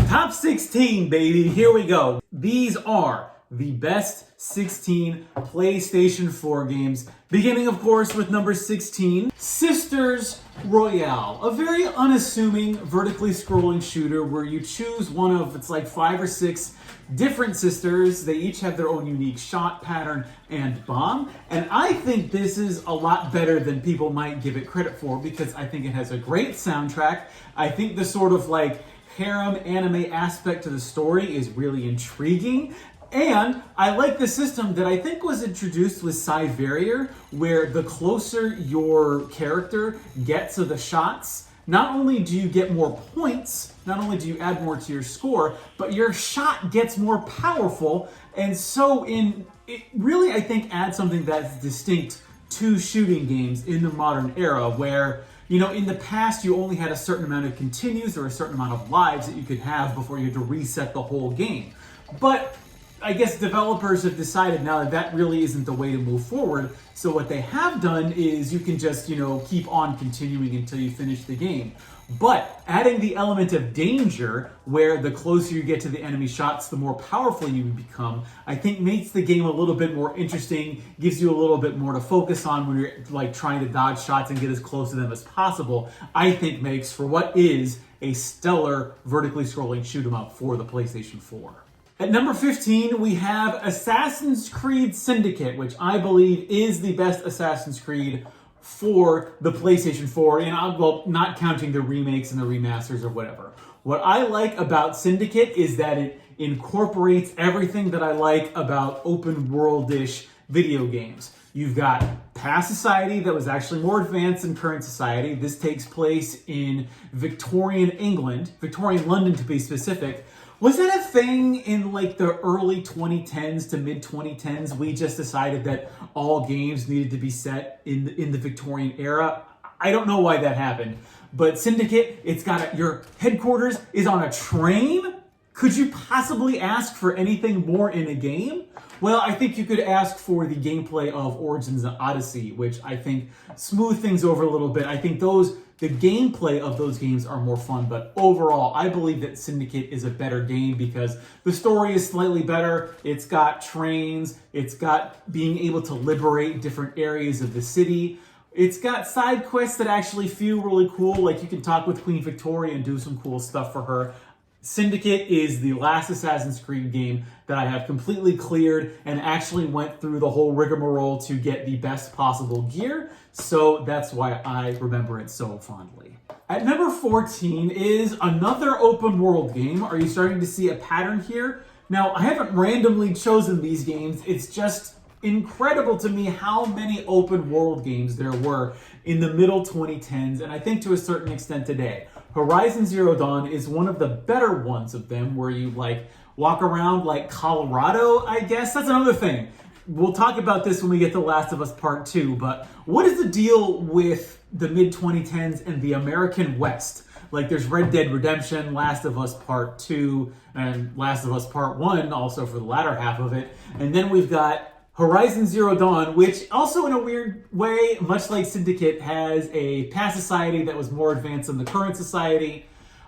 Top 16, baby. Here we go. These are the best 16 PlayStation 4 games. Beginning, of course, with number 16, Sisters Royale. A very unassuming, vertically scrolling shooter where you choose one of, it's like 5 or 6 different sisters. They each have their own unique shot pattern and bomb. And I think this is a lot better than people might give it credit for because I think it has a great soundtrack. I think the sort of like harem anime aspect to the story is really intriguing. And I like the system that I think was introduced with Cyverior, where the closer your character gets to the shots, not only do you get more points, not only do you add more to your score, but your shot gets more powerful. And so it really, I think, adds something that's distinct to shooting games in the modern era where, you know, in the past you only had a certain amount of continues or a certain amount of lives that you could have before you had to reset the whole game. But I guess developers have decided now that that really isn't the way to move forward. So what they have done is you can just, you know, keep on continuing until you finish the game. But adding the element of danger, where the closer you get to the enemy shots, the more powerful you become, I think makes the game a little bit more interesting, gives you a little bit more to focus on when you're like trying to dodge shots and get as close to them as possible. I think makes for what is a stellar vertically scrolling shoot 'em up for the PlayStation 4. At number 15, we have Assassin's Creed Syndicate, which I believe is the best Assassin's Creed for the PlayStation 4, and well, not counting the remakes and the remasters or whatever. What I like about Syndicate is that it incorporates everything that I like about open world-ish video games. You've got past society that was actually more advanced than current society. This takes place in Victorian England, Victorian London to be specific. Was that a thing in like the early 2010s to mid 2010s? We just decided that all games needed to be set in the Victorian era. I don't know why that happened, but Syndicate, it's got your headquarters is on a train. Could you possibly ask for anything more in a game? Well, I think you could ask for the gameplay of Origins and Odyssey, which I think smooth things over a little bit. I think the gameplay of those games are more fun, but overall, I believe that Syndicate is a better game because the story is slightly better. It's got trains, it's got being able to liberate different areas of the city. It's got side quests that actually feel really cool, like you can talk with Queen Victoria and do some cool stuff for her. Syndicate is the last Assassin's Creed game that I have completely cleared and actually went through the whole rigmarole to get the best possible gear, so that's why I remember it so fondly. At number 14 is another open world game. Are you starting to see a pattern here? Now, I haven't randomly chosen these games, it's just incredible to me how many open world games there were in the middle 2010s, and I think to a certain extent today. Horizon Zero Dawn is one of the better ones of them, where you like walk around like Colorado, I guess. That's another thing. We'll talk about this when we get to Last of Us Part 2, but what is the deal with the mid-2010s and the American West? Like there's Red Dead Redemption, Last of Us Part 2, and Last of Us Part 1 also for the latter half of it. And then we've got Horizon Zero Dawn, which also in a weird way, much like Syndicate, has a past society that was more advanced than the current society.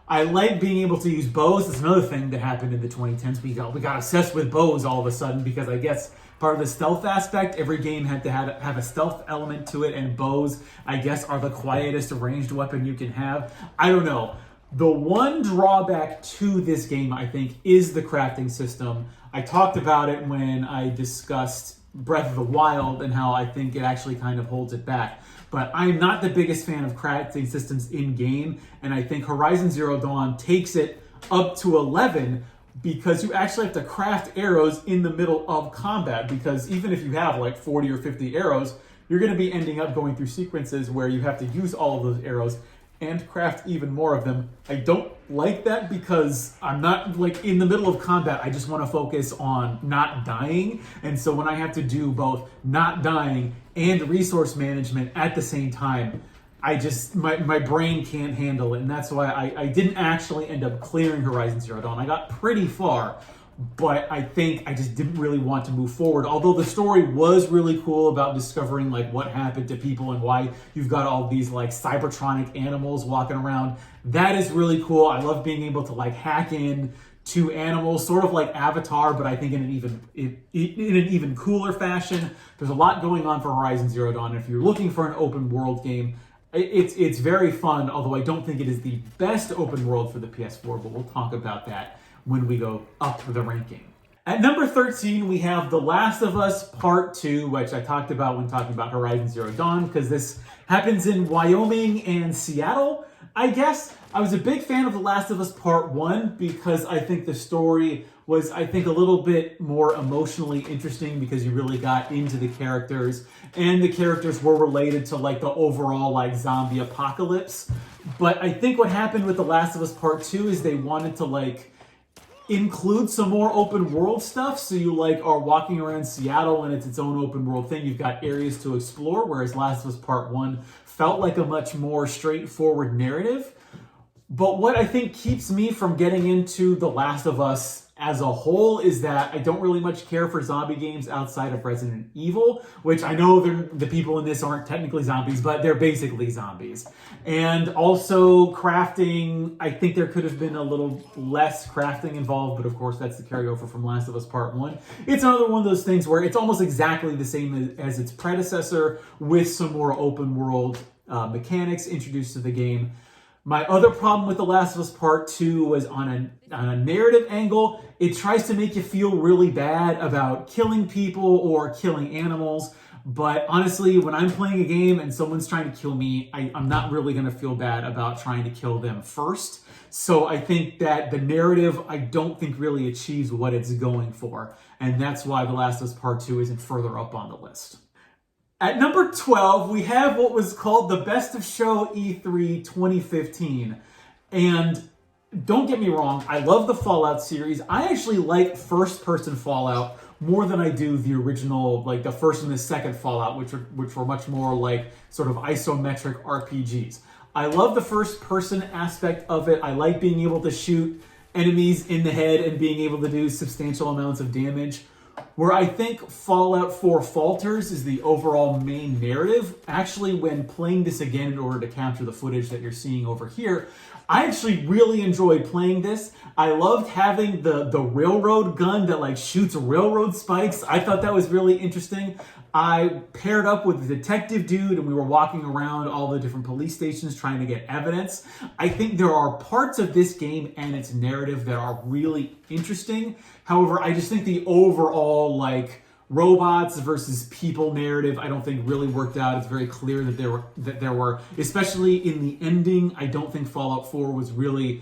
I like being able to use bows. That's another thing that happened in the 2010s. We got obsessed with bows all of a sudden because I guess part of the stealth aspect, every game had to have a stealth element to it, and bows, I guess, are the quietest ranged weapon you can have. I don't know. The one drawback to this game, I think, is the crafting system. I talked about it when I discussed Breath of the Wild and how I think it actually kind of holds it back. But I'm not the biggest fan of crafting systems in-game, and I think Horizon Zero Dawn takes it up to 11 because you actually have to craft arrows in the middle of combat, because even if you have like 40 or 50 arrows, you're going to be ending up going through sequences where you have to use all of those arrows and craft even more of them. I don't like that because I'm not like in the middle of combat. I just want to focus on not dying. And so when I have to do both not dying and resource management at the same time, my brain can't handle it. And that's why I didn't actually end up clearing Horizon Zero Dawn. I got pretty far, but I think I just didn't really want to move forward. Although the story was really cool about discovering like what happened to people and why you've got all these like cybertronic animals walking around. That is really cool. I love being able to like hack in to animals, sort of like Avatar, but I think in an even cooler fashion. There's a lot going on for Horizon Zero Dawn. If you're looking for an open world game, it's very fun, although I don't think it is the best open world for the PS4, but we'll talk about that when we go up the ranking. At number 13, we have The Last of Us Part 2, which I talked about when talking about Horizon Zero Dawn, because this happens in Wyoming and Seattle, I guess. I was a big fan of The Last of Us Part 1 because I think the story was, I think, a little bit more emotionally interesting because you really got into the characters, and the characters were related to like the overall like zombie apocalypse. But I think what happened with The Last of Us Part 2 is they wanted to like include some more open world stuff. So you like are walking around Seattle and it's its own open world thing. You've got areas to explore, whereas Last of Us Part 1 felt like a much more straightforward narrative. But what I think keeps me from getting into The Last of Us as a whole is that I don't really much care for zombie games outside of Resident Evil, which I know the people in this aren't technically zombies, but they're basically zombies. And also crafting, I think there could have been a little less crafting involved, but of course that's the carryover from Last of Us Part 1. It's another one of those things where it's almost exactly the same as its predecessor with some more open world mechanics introduced to the game. My other problem with The Last of Us Part 2 was on a narrative angle. It tries to make you feel really bad about killing people or killing animals. But honestly, when I'm playing a game and someone's trying to kill me, I'm not really going to feel bad about trying to kill them first. So I think that the narrative, I don't think really achieves what it's going for. And that's why The Last of Us Part 2 isn't further up on the list. At number 12, we have what was called the Best of Show E3 2015. And don't get me wrong, I love the Fallout series. I actually like first-person Fallout more than I do the original, like the first and the second Fallout, which were much more like sort of isometric RPGs. I love the first-person aspect of it. I like being able to shoot enemies in the head and being able to do substantial amounts of damage. Where I think Fallout 4 falters is the overall main narrative. Actually, when playing this again in order to capture the footage that you're seeing over here, I actually really enjoyed playing this. I loved having the railroad gun that like shoots railroad spikes. I thought that was really interesting. I paired up with the detective dude and we were walking around all the different police stations trying to get evidence. I think there are parts of this game and its narrative that are really interesting. However, I just think the overall like robots versus people narrative, I don't think really worked out. It's very clear that there were, especially in the ending, I don't think Fallout 4 was really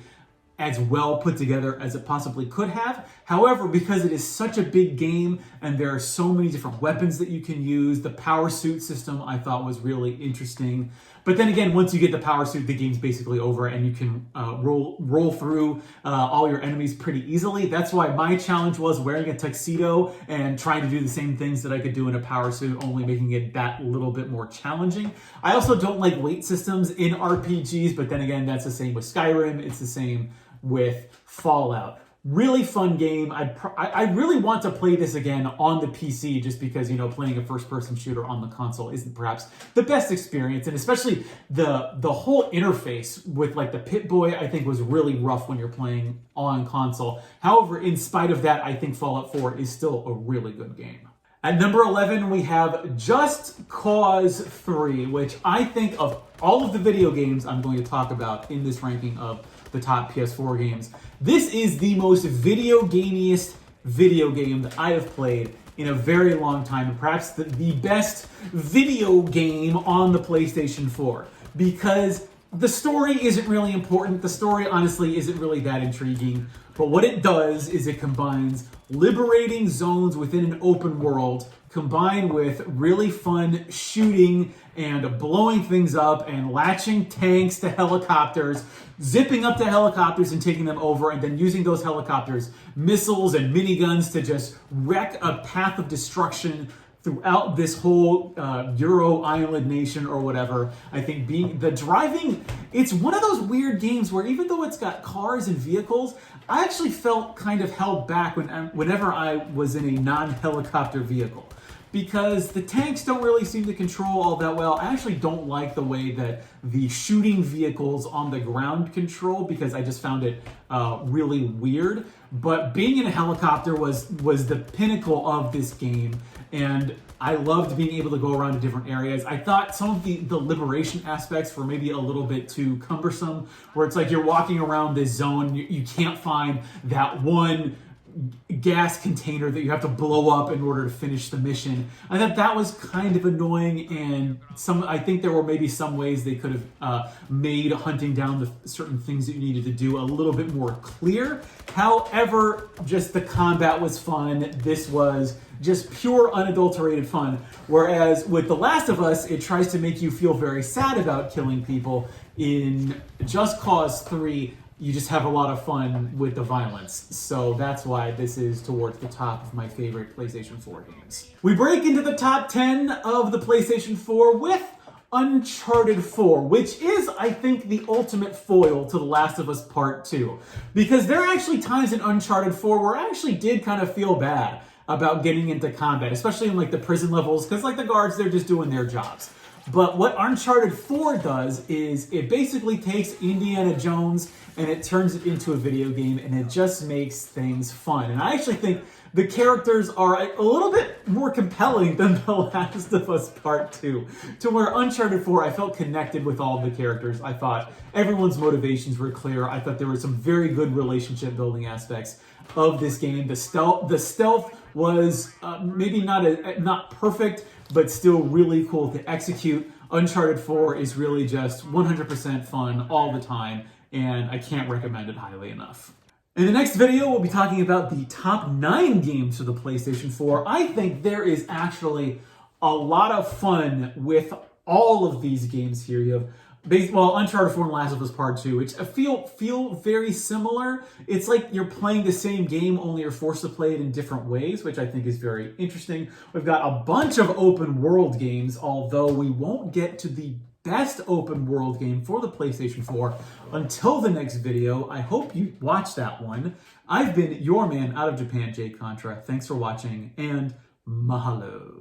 as well put together as it possibly could have. However, because it is such a big game and there are so many different weapons that you can use, the power suit system I thought was really interesting. But then again, once you get the power suit, the game's basically over and you can roll through all your enemies pretty easily. That's why my challenge was wearing a tuxedo and trying to do the same things that I could do in a power suit, only making it that little bit more challenging. I also don't like weight systems in RPGs, but then again, that's the same with Skyrim. It's the same with Fallout. Really fun game. I really want to play this again on the PC just because, you know, playing a first-person shooter on the console isn't perhaps the best experience. And especially the whole interface with like the Pip-Boy, I think was really rough when you're playing on console. However, in spite of that, I think Fallout 4 is still a really good game. At number 11, we have Just Cause 3, which I think of all of the video games I'm going to talk about in this ranking of the top PS4 games, this is the most video gamiest video game that I have played in a very long time, and perhaps the best video game on the PlayStation 4, because the story isn't really important. The story, honestly, isn't really that intriguing, but what it does is it combines liberating zones within an open world combined with really fun shooting and blowing things up and latching tanks to helicopters, zipping up to helicopters and taking them over, and then using those helicopters, missiles and miniguns to just wreck a path of destruction throughout this whole Euro island nation or whatever. I think the driving, it's one of those weird games where even though it's got cars and vehicles, I actually felt kind of held back whenever I was in a non-helicopter vehicle, because the tanks don't really seem to control all that well. I actually don't like the way that the shooting vehicles on the ground control, because I just found it really weird. But being in a helicopter was the pinnacle of this game, and I loved being able to go around to different areas. I thought some of the liberation aspects were maybe a little bit too cumbersome, where it's like you're walking around this zone, you can't find that one gas container that you have to blow up in order to finish the mission. I thought that was kind of annoying, and I think there were maybe some ways they could have made hunting down the certain things that you needed to do a little bit more clear. However, just the combat was fun. This was just pure unadulterated fun. Whereas with The Last of Us, it tries to make you feel very sad about killing people. In Just Cause 3, you just have a lot of fun with the violence. So that's why this is towards the top of my favorite PlayStation 4 games. We break into the top 10 of the PlayStation 4 with Uncharted 4, which is, I think, the ultimate foil to The Last of Us Part 2. Because there are actually times in Uncharted 4 where I actually did kind of feel bad about getting into combat, especially in like the prison levels, because like the guards, they're just doing their jobs. But what Uncharted 4 does is it basically takes Indiana Jones and it turns it into a video game, and it just makes things fun. And I actually think the characters are a little bit more compelling than The Last of Us Part 2. To where Uncharted 4, I felt connected with all the characters. I thought everyone's motivations were clear. I thought there were some very good relationship building aspects of this game. The stealth was maybe not perfect, but still really cool to execute. Uncharted 4 is really just 100% fun all the time, and I can't recommend it highly enough. In the next video, we'll be talking about the top 9 games for the PlayStation 4. I think there is actually a lot of fun with all of these games here. You have Uncharted 4 and Last of Us Part 2, which feel very similar. It's like you're playing the same game, only you're forced to play it in different ways, which I think is very interesting. We've got a bunch of open world games, although we won't get to the best open world game for the PlayStation 4 until the next video. I hope you watch that one. I've been your man out of Japan, Jake Contra. Thanks for watching, and mahalo.